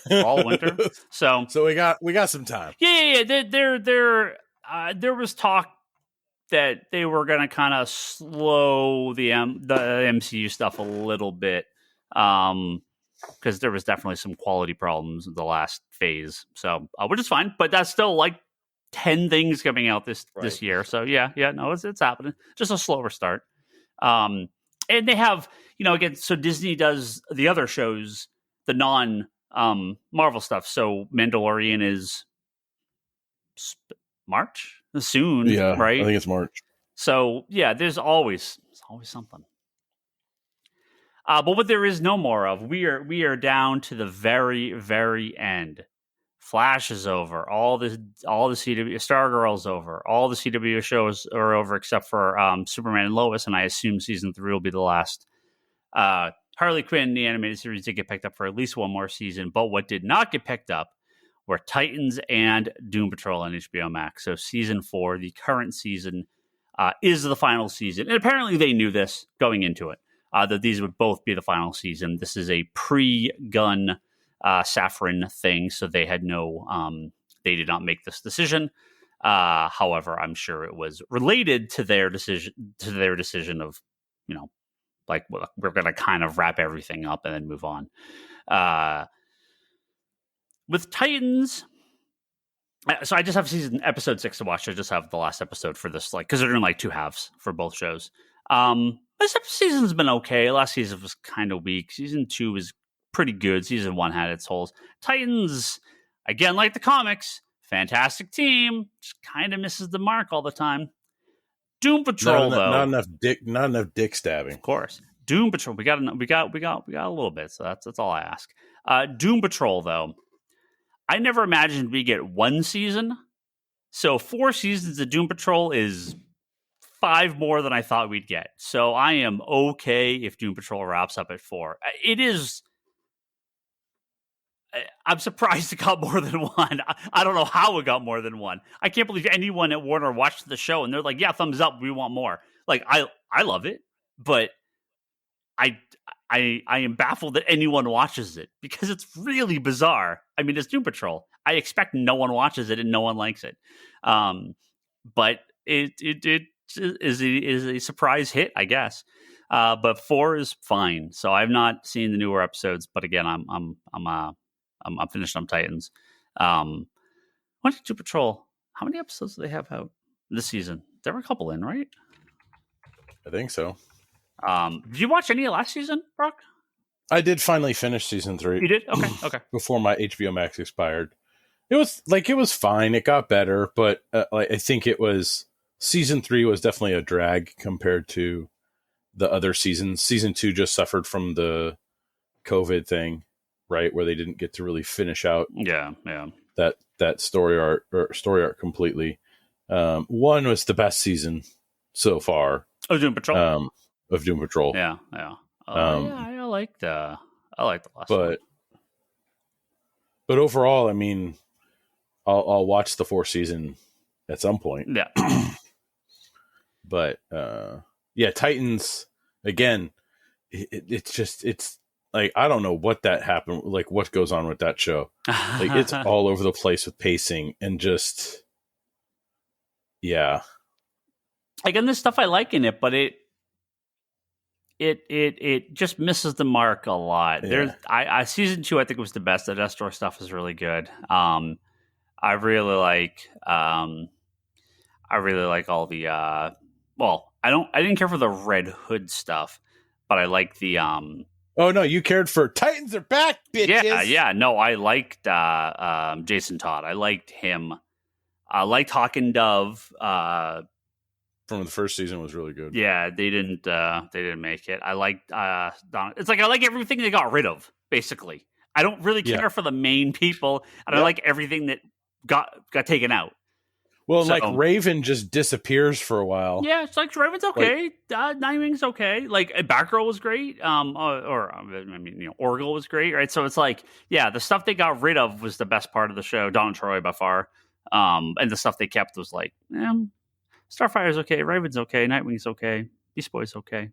fall, winter. So we got some time. Yeah. There was talk that they were going to kind of slow the MCU stuff a little bit, because there was definitely some quality problems in the last phase. So which is fine, but that's still like 10 things coming out this year. So yeah, no, it's happening. Just a slower start. And they have, again, so Disney does the other shows, the non Marvel stuff. So Mandalorian is March soon, right? I think it's March. So yeah, there's always something. But what there is no more of, we are down to the very, very end. Flash is over. All the CW Stargirl's over. All the CW shows are over except for Superman and Lois, and I assume season 3 will be the last. Harley Quinn, the animated series, did get picked up for at least one more season, but what did not get picked up were Titans and Doom Patrol on HBO Max. So season 4, the current season, is the final season. And apparently they knew this going into it, that these would both be the final season. This is a pre-Gunn Safran thing, so they had they did not make this decision. However, I'm sure it was related to their decision of, like, we're going to kind of wrap everything up and then move on. With Titans, so I just have episode 6 to watch. I just have the last episode for this, because they're doing like 2 halves for both shows. This season's been okay. Last season was kind of weak. Season 2 was pretty good. Season 1 had its holes. Titans, again, like the comics, fantastic team, just kind of misses the mark all the time. Doom Patrol, though, not enough dick stabbing. Of course, Doom Patrol. We got a little bit. So that's all I ask. Doom Patrol, though, I never imagined we get 1 season. So 4 seasons of Doom Patrol is 5 more than I thought we'd get. So I am okay if Doom Patrol wraps up at 4. It is. I'm surprised it got more than 1. I don't know how it got more than 1. I can't believe anyone at Warner watched the show and they're like, yeah, thumbs up, we want more. Like, I love it, but I am baffled that anyone watches it because it's really bizarre. I mean, it's Doom Patrol. I expect no one watches it and no one likes it. But it is a surprise hit, I guess. But 4 is fine. So I've not seen the newer episodes, but again, I'm finished on Titans. What did Doom Patrol? How many episodes do they have out this season? There were a couple in, right? I think so. Did you watch any of last season, Brock? I did finally finish season 3. You did? Okay. Before my HBO Max expired. It was fine. It got better, but I think season 3 was definitely a drag compared to the other seasons. Season 2 just suffered from the COVID thing, right, where they didn't get to really finish out that story arc completely. 1 was the best season so far of Doom Patrol. Yeah. I like the last one. But overall, I mean, I'll watch the 4th season at some point. Yeah. But Titans again. It's like, I don't know what that happened. Like, what goes on with that show? Like, it's all over the place with pacing and just, yeah. Again, there's stuff I like in it, but it just misses the mark a lot. Yeah. There's season 2, I think, was the best. The Destor stuff is really good. I really like all the I didn't care for the Red Hood stuff, but I like the Oh no, you cared for Titans are back, bitches. Yeah. No, I liked Jason Todd. I liked him. I liked Hawk and Dove. From the first season was really good. Yeah, they didn't make it. I liked Don. It's like I like everything they got rid of, basically. I don't really care for the main people, and I like everything that got taken out. Well, so, like Raven just disappears for a while. Yeah, it's like Raven's okay. Nightwing's okay. Like Batgirl was great. Orville was great, right? So it's like, yeah, the stuff they got rid of was the best part of the show. Dawn and Troy by far. And the stuff they kept was like, Starfire's okay, Raven's okay, Nightwing's okay, Beast Boy's okay,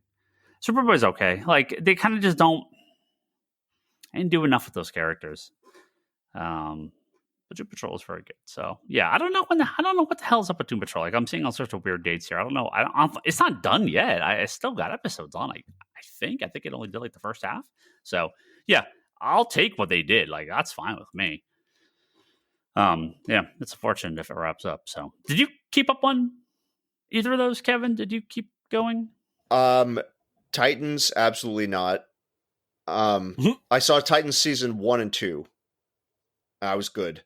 Superboy's okay. Like they kind of just didn't do enough with those characters. But Doom Patrol is very good. So yeah, I don't know what the hell's up with Doom Patrol. Like I'm seeing all sorts of weird dates here. I don't know. It's not done yet. I still got episodes on. I think it only did like the first half. So yeah, I'll take what they did. Like that's fine with me. Yeah, it's unfortunate if it wraps up. So did you keep up on either of those, Kevin? Did you keep going? Titans, absolutely not. I saw Titans season 1 and 2. I was good.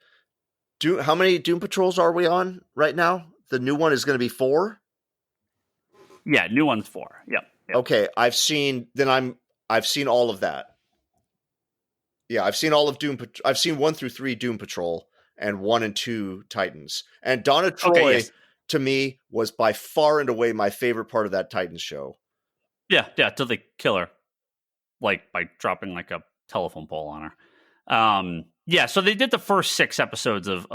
How many Doom Patrols are we on right now? The new one is going to be 4? Yeah, new one's 4. Yep. Okay, I've seen all of that. Yeah, I've seen all of Doom. I've seen 1 through 3 Doom Patrol and 1 and 2 Titans. And Donna Troy, to me, was by far and away my favorite part of that Titans show. Yeah, till they kill her, like by dropping like a telephone pole on her. Yeah, so they did the first 6 episodes of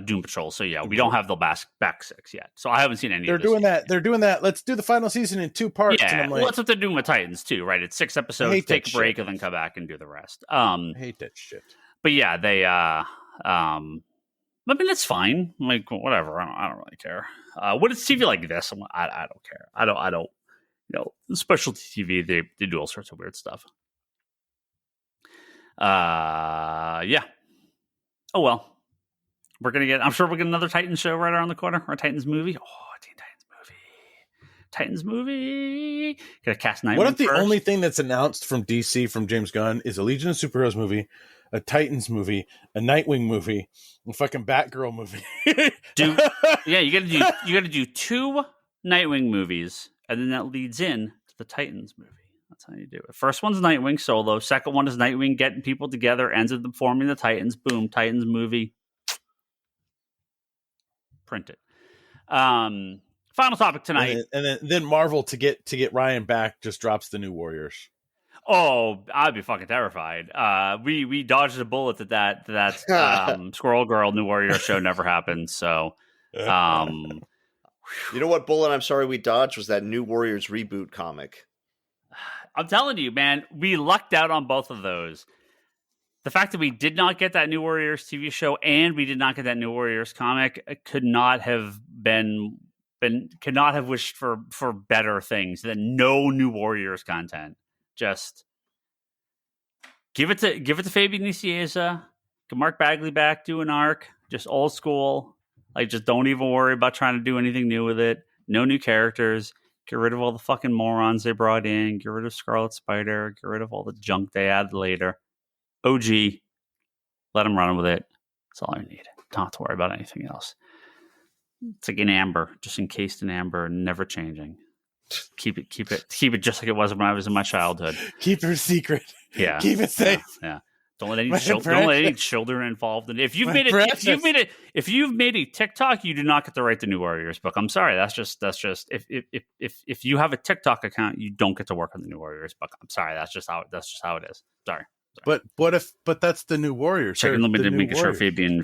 Doom Patrol. So yeah, we don't have the back 6 yet. So I haven't seen any. They're of this doing yet. that. They're doing that. Let's do the final season in 2 parts. Yeah, and I'm like, well, that's what they're doing with Titans too, right? It's 6 episodes, take a break, and then come back and do the rest. I hate that shit. But yeah, they. I mean, it's fine. Like whatever. I don't really care. When it's TV like this, I don't care. I don't. You know, specialty TV. They do all sorts of weird stuff. Yeah. Oh well, I'm sure we'll get another Titans show right around the corner, or a Titans movie. Oh, Titans movie. Gonna cast Nightwing. What if the first? only thing that's announced from DC from James Gunn is a Legion of Superheroes movie, a Titans movie, a Nightwing movie, a fucking Batgirl movie? You gotta do 2 Nightwing movies, and then that leads in to the Titans movie. That's how you do it. First one's Nightwing solo. Second one is Nightwing getting people together, ends with them forming the Titans. Boom, Titans movie. Print it. Final topic tonight. And then Marvel to get Ryan back just drops the New Warriors. Oh, I'd be fucking terrified. We dodged a bullet that Squirrel Girl New Warrior show never happened. So, you know what bullet I'm sorry we dodged was that New Warriors reboot comic. I'm telling you, man, we lucked out on both of those. The fact that we did not get that New Warriors TV show and we did not get that New Warriors comic could not have wished for better things than no New Warriors content. Just give it to Fabian Nicieza, get Mark Bagley back, do an arc, just old school. Like, just don't even worry about trying to do anything new with it. No new characters. Get rid of all the fucking morons they brought in. Get rid of Scarlet Spider. Get rid of all the junk they added later. OG. Let them run with it. That's all I need. Don't have to worry about anything else. It's like an amber, just encased in amber, never changing. Keep it just like it was when I was in my childhood. Keep it secret. Yeah. Keep it safe. Yeah. Don't let any children involved in it. If you've made a TikTok, you do not get to write the New Warriors book. I'm sorry. That's just if you have a TikTok account, you don't get to work on the New Warriors book. I'm sorry. That's just how it is. Sorry. But that's the New Warriors. Checking limited, making sure Fabian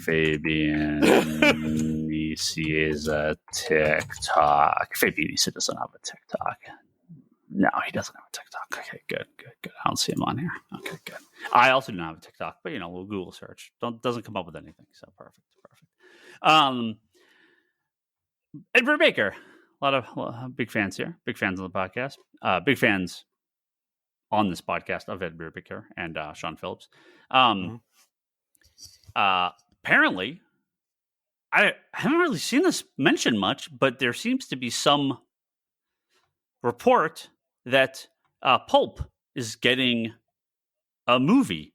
is a TikTok. Fabian doesn't have a TikTok. No, he doesn't have a TikTok. Okay, good. I don't see him on here. Okay, good. I also do not have a TikTok, but we'll Google search. Doesn't come up with anything. So perfect. Ed Brubaker, a lot of big fans here. Big fans on the podcast. Big fans on this podcast of Ed Brubaker and Sean Phillips. Apparently, I haven't really seen this mentioned much, but there seems to be some report that Pulp is getting a movie.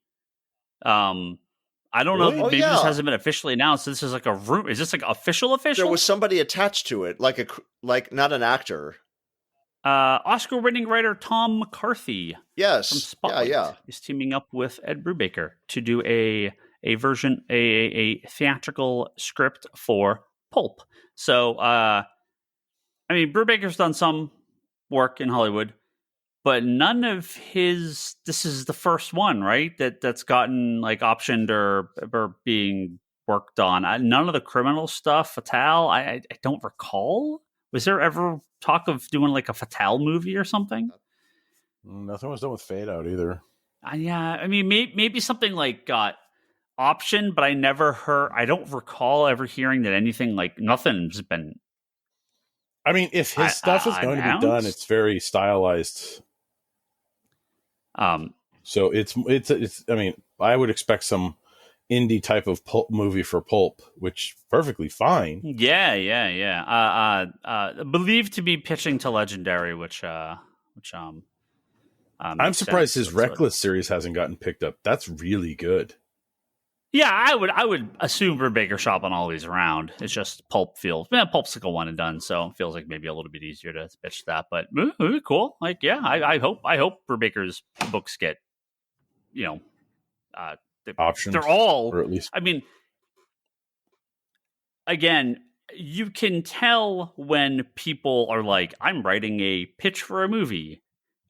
I don't know. Maybe this hasn't been officially announced. This is like a rumor. Is this like official? There was somebody attached to it, like not an actor. Oscar-winning writer Tom McCarthy. Yes, from Spotlight, is teaming up with Ed Brubaker to do a version, a theatrical script for Pulp. So, I mean, Brubaker's done some work in Hollywood, but none of his. This is the first one, right? That's gotten like optioned or being worked on. None of the criminal stuff, Fatale. I don't recall. Was there ever talk of doing like a Fatale movie or something? Nothing was done with Fade Out either. Yeah, I mean, maybe something like got optioned, but I never heard. I don't recall ever hearing that anything like nothing's been. I mean, if his stuff is going to be done, it's very stylized. So it's. I mean, I would expect some indie type of pulp movie for Pulp, which perfectly fine. Yeah. Believed to be pitching to Legendary, which I'm surprised his Reckless series hasn't gotten picked up. That's really good. Yeah, I would assume Brubaker shop on all these around. It's just Pulp feels. Pulp's like a one and done, so it feels like maybe a little bit easier to pitch that. But cool. Like, yeah, I hope Brubaker's books get, options. They're all, or at least. I mean, again, you can tell when people are like, I'm writing a pitch for a movie,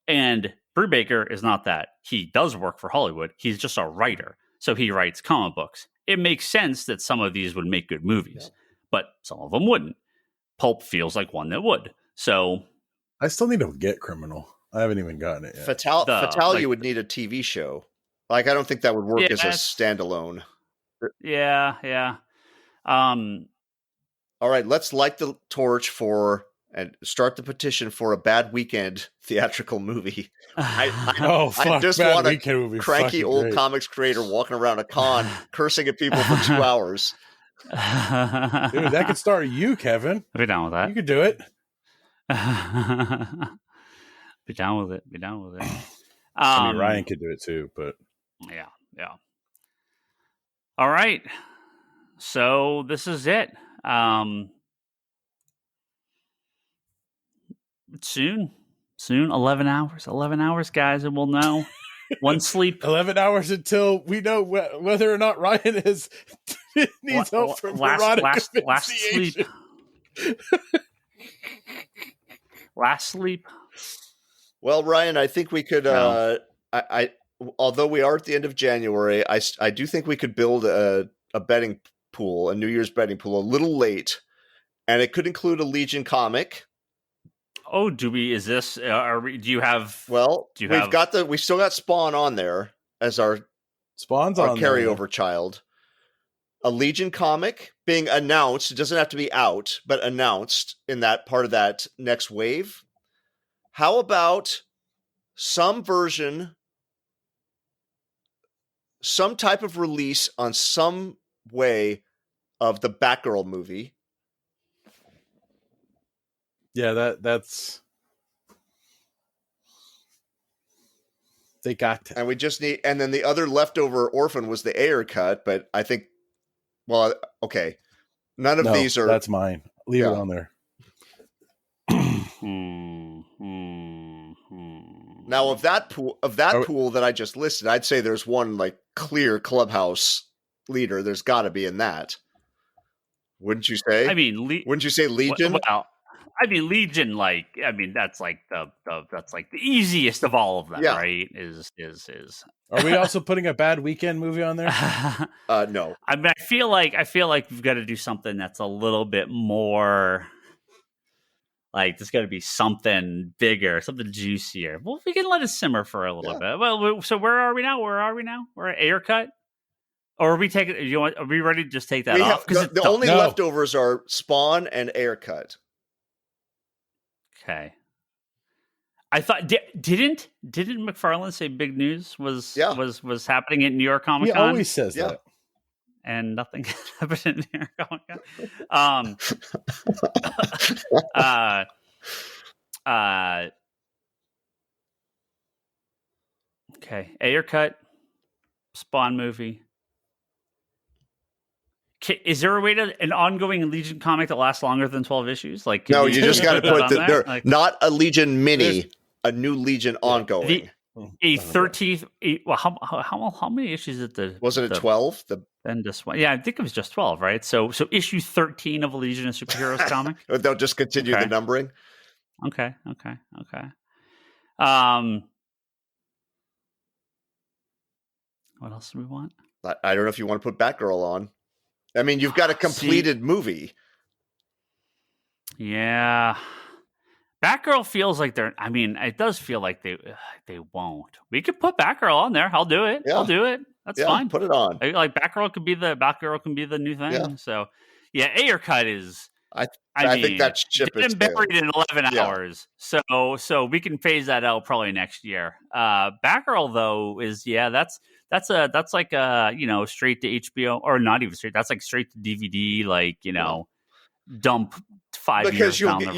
and Brubaker is not that. He does work for Hollywood. He's just a writer. So he writes comic books. It makes sense that some of these would make good movies, but some of them wouldn't. Pulp feels like one that would. So I still need to get Criminal. I haven't even gotten it yet. Fatality would need a TV show. Like, I don't think that would work as a standalone. Yeah. All right, let's light the torch and start the petition for a Bad Weekend theatrical movie. I just want a cranky old comics creator walking around a con cursing at people for 2 hours. Dude, that could star you, Kevin. Be down with that. You could do it. Be down with it. I mean, Ryan could do it too, but yeah. All right. So this is it. Soon, 11 hours, guys, and we'll know. One sleep. 11 hours until we know whether or not Ryan needs help from last sleep. Last sleep. Well, Ryan, I think we could. Although we are at the end of January, I do think we could build a betting pool, a New Year's betting pool, a little late, and it could include a Legion comic. Oh, do we? Is this? Do you have? Well, we still got Spawn on there as our carryover child. A Legion comic being announced. It doesn't have to be out, but announced in that part of that next wave. How about some version, some type of release on some way of the Batgirl movie? Yeah, that's they got to. And we just need, and then the other leftover orphan was the Ayer cut, but I think, well, okay, none of these are. That's mine. Leave it on there. Now, of that pool that I just listed, I'd say there's one like clear clubhouse leader. There's got to be in that. Wouldn't you say? I mean, wouldn't you say Legion? Well, I mean, Legion, that's like that's like the easiest of all of them, right? Is Are we also putting a Bad Weekend movie on there? No. I mean, I feel like we've got to do something that's a little bit more. Like, there's got to be something bigger, something juicier. Well, we can let it simmer for a little bit. Well, so where are we now? We're at Ayer cut, or are we taking? Are we ready to just take that off? Because the only leftovers are Spawn and Ayer cut. Okay. I thought didn't McFarlane say big news was happening at New York Comic Con? He always says that. And nothing happened in New York Comic Con. Okay. Ayer cut, Spawn movie. Is there a way to an ongoing Legion comic that lasts longer than 12 issues? Like, no, you just got to put not a Legion mini, a new Legion ongoing. A 13th. Well, how many issues is it? Wasn't it 12? Then just one. Yeah, I think it was just 12, right? So issue 13 of a Legion of Superheroes comic. They'll just continue the numbering. Okay. What else do we want? I don't know if you want to put Batgirl on. I mean, you've got a completed movie. Yeah. Batgirl feels like it does feel like they won't. We could put Batgirl on there. I'll do it. Yeah. I'll do it. That's fine. Put it on. Like Batgirl can be the new thing. Yeah. So Ayer cut is. I think that ship is buried in 11 hours. So we can phase that out probably next year. Batgirl though is that's like straight to HBO, or not even straight. That's like straight to DVD. Dump 5 years down the road.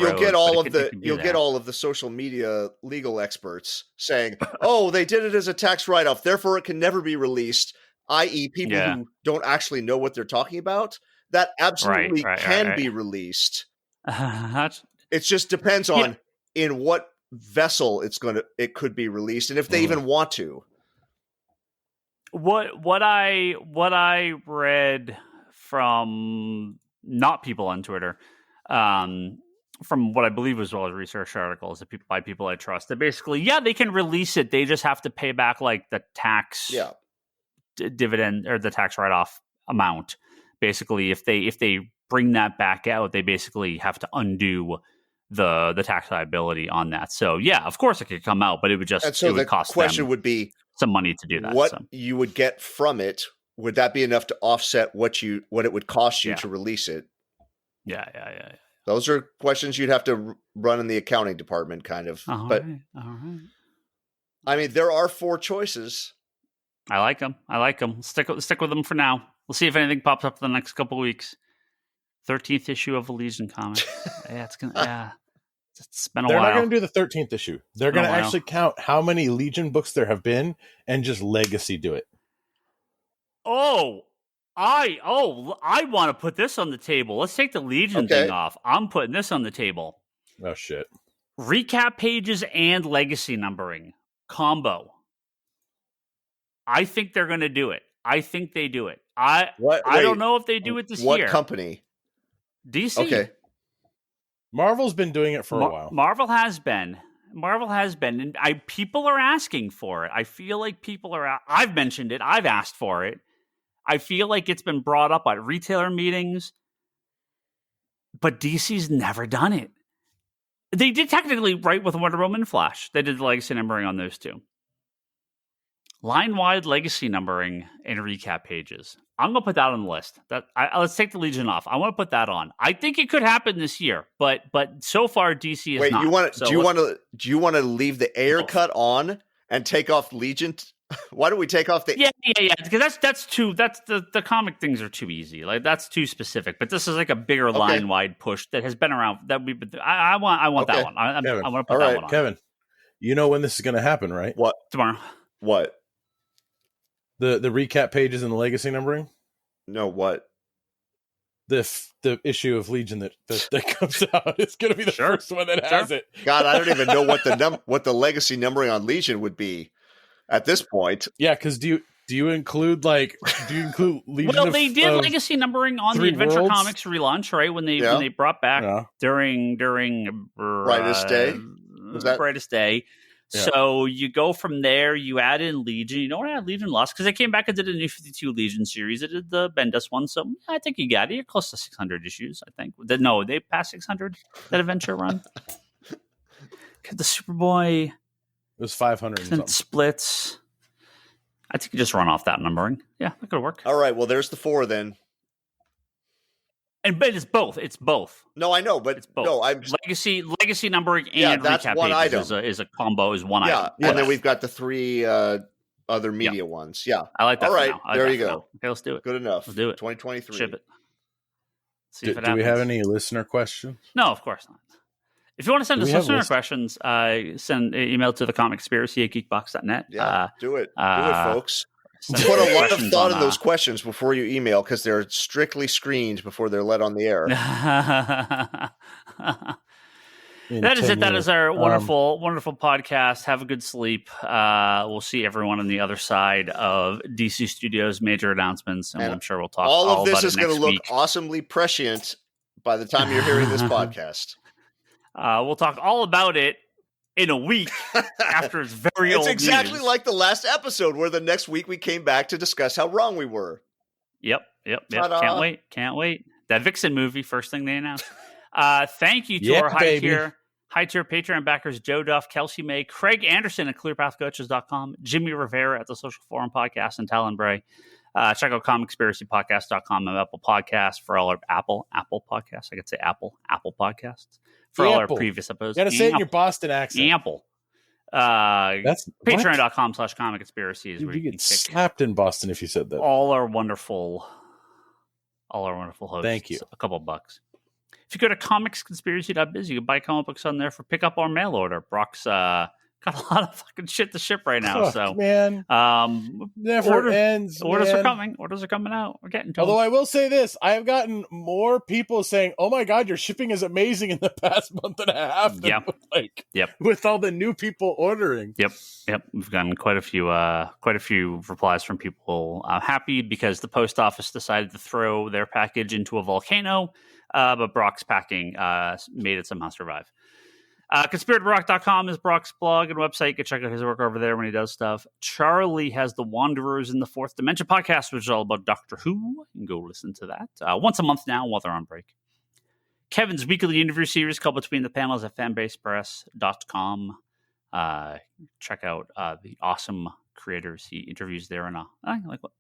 You'll get all of the social media legal experts saying, "Oh, they did it as a tax write-off, therefore it can never be released." I.e., people who don't actually know what they're talking about. That absolutely can be released. It just depends on in what vessel it could be released, and if they even want to. What I read from not people on Twitter, from what I believe was well as research articles by people I trust, that basically, they can release it. They just have to pay back like the tax dividend or the tax write-off amount. Basically, if they bring that back out, they basically have to undo the tax liability on that. So yeah, of course it could come out, but it would just And so it would the cost question them would be some money to do that. what So. you would get from it. Would that be enough to offset what it would cost you Yeah. to release it? Yeah. Those are questions you'd have to run in the accounting department, kind of. All but right. I mean, there are 4 choices. I like them. Stick with them for now. We'll see if anything pops up for the next couple of weeks. 13th issue of a Legion comic. It's been a while. They're not going to do the 13th issue. They're going to actually count how many Legion books there have been and just legacy do it. I want to put this on the table. Let's take the Legion thing off. I'm putting this on the table. Oh shit. Recap pages and legacy numbering combo. I think they're going to do it. I think they do it. I don't know if they do it this year. What company? DC. Okay. Marvel's been doing it for a while. Marvel has been, and people are asking for it. I feel like people are. I've mentioned it. I've asked for it. I feel like it's been brought up at retailer meetings, but DC's never done it. They did technically, right, with Wonder Woman and Flash. They did the legacy numbering on those two. Line-wide legacy numbering and recap pages. I'm going to put that on the list. Let's take the Legion off. I want to put that on. I think it could happen this year, but so far DC is Wait, not. do you want to leave the air cut on and take off Legion? Why do we take off the? Yeah. Because that's too. That's the comic things are too easy. Like that's too specific. But this is like a bigger line wide push that has been around. That we've been. I want that one. I want to put that one on. Kevin, you know when this is going to happen, right? What tomorrow? What? The recap pages and the legacy numbering? No, what? The issue of Legion that comes out is going to be the first one that has it. God, I don't even know what the legacy numbering on Legion would be at this point. Yeah, because do you include Legion? Well, they did legacy numbering on the Adventure Comics relaunch, right? When they brought back during Brightest Day. Was that Brightest Day? Yeah. So you go from there, you add in Legion. You don't add Legion Lost because they came back and did a new 52 Legion series. They did the Bendis one. So I think you got it. You're close to 600 issues, I think. No, they passed 600, that adventure run. Because the Superboy... It was 500 and splits. I think you just run off that numbering. Yeah, that could work. All right, well, there's the 4 then. But it's both. It's both. No, I know, but it's both. No, I'm legacy numbering and that's recap one pages item. Is a combo. Is one item. Yeah, and then we've got the 3 other media ones. Yeah, I like that. All right, there you go. Okay, let's do it. Good enough. Let's do it. 2023. Ship it. Do we have any listener questions? No, of course not. If you want to send us listener questions, send an email to thecomicspiracy@geekbox.net. Yeah, do it. Do it, folks. Put a lot of thought in those questions before you email because they're strictly screened before they're let on the air. That is it. That is our wonderful podcast. Have a good sleep. We'll see everyone on the other side of DC Studios' major announcements, and I'm sure we'll talk all of this about is going to look awesomely prescient by the time you're hearing this podcast. We'll talk all about it in a week after it's very old. It's exactly news. like the last episode where the next week we came back to discuss how wrong we were. Yep. Can't wait. That Vixen movie, first thing they announced. Thank you to our high tier Patreon backers, Joe Duff, Kelsey May, Craig Anderson at clearpathcoaches.com, Jimmy Rivera at the Social Forum Podcast, and Talon Bray. Check out comicspiracypodcast.com and Apple Podcasts for all our Apple Podcasts. I could say Apple Podcasts. For all our previous episodes. You got to say it in your Boston accent. Ample. That's patreon.com/comicconspiracy is where you get slapped in Boston if you said that. All our wonderful hosts. Thank you. A couple bucks. If you go to comicsconspiracy.biz, you can buy comic books on there for pickup or mail order. Brock's got a lot of fucking shit to ship right now. Man, never ends. Orders are coming. Orders are coming out. We're getting to Although them. I will say this, I have gotten more people saying, "Oh my god, your shipping is amazing" in the past month and a half. Than with all the new people ordering. Yep. We've gotten quite a few replies from people happy because the post office decided to throw their package into a volcano, but Brock's packing made it somehow survive. ConspiratorBrock.com is Brock's blog and website. You can check out his work over there when he does stuff. Charlie has the Wanderers in the Fourth Dimension podcast, which is all about Doctor Who. You can go listen to that once a month now while they're on break. Kevin's weekly interview series called Between the Panels at fanbasepress.com. Check out the awesome creators he interviews there on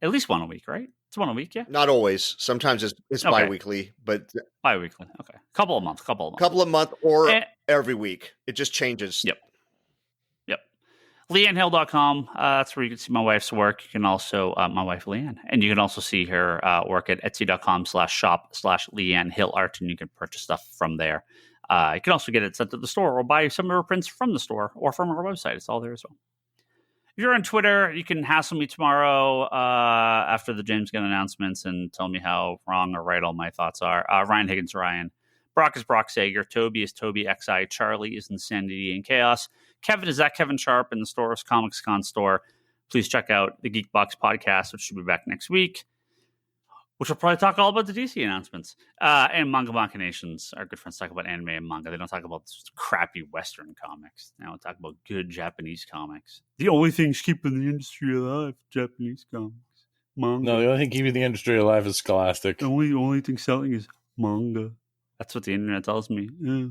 at least one a week, right? It's one a week, yeah? Not always. Sometimes it's Okay. bi-weekly, but Bi-weekly. Okay. Couple of months. couple of months or every week. It just changes. Yep. LeanneHill.com. That's where you can see my wife's work. You can also, my wife, Leanne. And you can also see her work at Etsy.com/shop/LeanneHillArt, and you can purchase stuff from there. You can also get it sent to the store or buy some of her prints from the store or from her website. It's all there as well. If you're on Twitter, you can hassle me tomorrow after the James Gunn announcements and tell me how wrong or right all my thoughts are. Ryan Higgins, Ryan. Brock is Brock Sager. Toby is Toby XI. Charlie is Insanity and Chaos. Kevin is at Kevin Sharp in the Store's Comics Con store. Please check out the Geek Box podcast, which should be back next week, which will probably talk all about the DC announcements. And Manga Machinations. Our good friends talk about anime and manga. They don't talk about crappy Western comics. Now we talk about good Japanese comics. The only thing's keeping the industry alive, Japanese comics. Manga. No, the only thing keeping the industry alive is Scholastic. The only thing selling is manga. That's what the internet tells me. Yeah.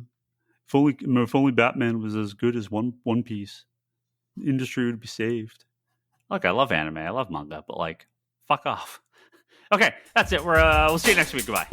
If only Batman was as good as One Piece, the industry would be saved. Look, I love anime. I love manga, but fuck off. Okay, that's it. We'll see you next week. Goodbye.